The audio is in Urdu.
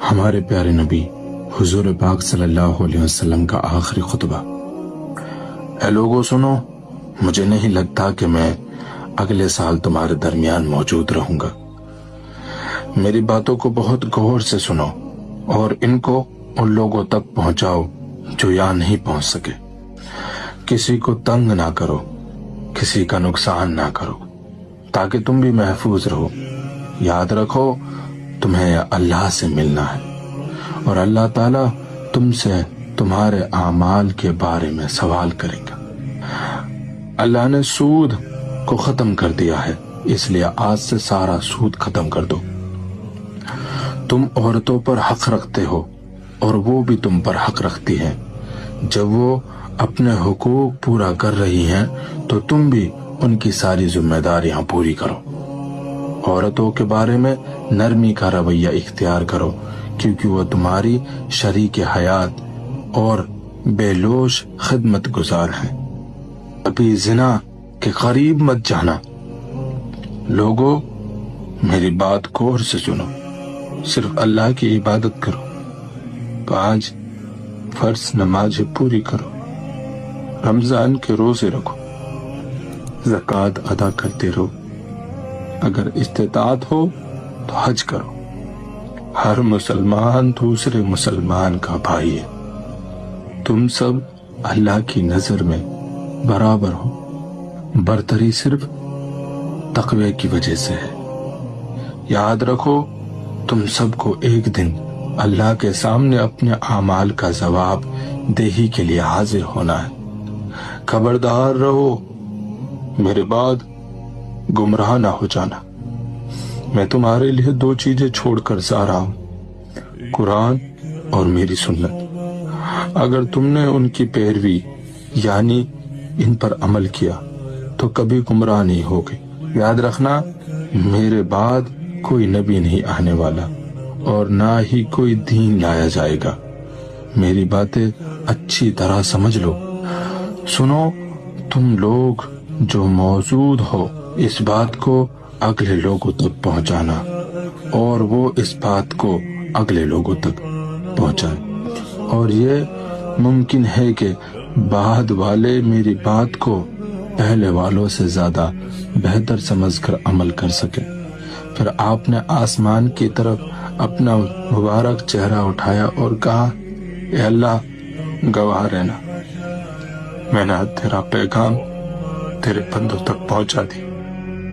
ہمارے پیارے نبی حضور پاک صلی اللہ علیہ وسلم کا آخری خطبہ۔ اے لوگوں سنو، مجھے نہیں لگتا کہ میں اگلے سال تمہارے درمیان موجود رہوں گا۔ میری باتوں کو بہت غور سے سنو اور ان کو ان لوگوں تک پہنچاؤ جو یہاں نہیں پہنچ سکے۔ کسی کو تنگ نہ کرو، کسی کا نقصان نہ کرو، تاکہ تم بھی محفوظ رہو۔ یاد رکھو تمہیں اللہ سے ملنا ہے اور اللہ تعالیٰ تم سے تمہارے اعمال کے بارے میں سوال کرے گا۔ اللہ نے سود کو ختم کر دیا ہے، اس لیے آج سے سارا سود ختم کر دو۔ تم عورتوں پر حق رکھتے ہو اور وہ بھی تم پر حق رکھتی ہیں۔ جب وہ اپنے حقوق پورا کر رہی ہیں تو تم بھی ان کی ساری ذمہ داریاں پوری کرو۔ عورتوں کے بارے میں نرمی کا رویہ اختیار کرو، کیونکہ وہ تمہاری شریک حیات اور بے لوث خدمت گزار ہیں۔ ابھی زنا کے قریب مت جانا۔ لوگوں میری بات غور سے سنو، صرف اللہ کی عبادت کرو، 5 فرض نمازیں پوری کرو، رمضان کے روزے رکھو، زکوٰۃ ادا کرتے رہو، اگر استطاعت ہو تو حج کرو۔ ہر مسلمان دوسرے مسلمان کا بھائی ہے۔ تم سب اللہ کی نظر میں برابر ہو، برتری صرف تقوی کی وجہ سے ہے۔ یاد رکھو تم سب کو ایک دن اللہ کے سامنے اپنے اعمال کا جواب دہی کے لیے حاضر ہونا ہے۔ خبردار رہو، میرے بعد گمراہ نہ ہو جانا۔ میں تمہارے لیے 2 چیزیں چھوڑ کر جا رہا ہوں، قرآن اور میری سنت۔ اگر تم نے ان کی پیروی یعنی ان پر عمل کیا تو کبھی گمراہ نہیں ہوگے۔ یاد رکھنا میرے بعد کوئی نبی نہیں آنے والا اور نہ ہی کوئی دین لایا جائے گا۔ میری باتیں اچھی طرح سمجھ لو۔ سنو تم لوگ جو موجود ہو، اس بات کو اگلے لوگوں تک پہنچانا اور وہ اس بات کو اگلے لوگوں تک پہنچائیں، اور یہ ممکن ہے کہ بعد والے میری بات کو پہلے والوں سے زیادہ بہتر سمجھ کر عمل کر سکیں۔ پھر آپ نے آسمان کی طرف اپنا مبارک چہرہ اٹھایا اور کہا، اے اللہ گواہ رہنا، میں نے تیرا پیغام تیرے بندوں تک پہنچا دی۔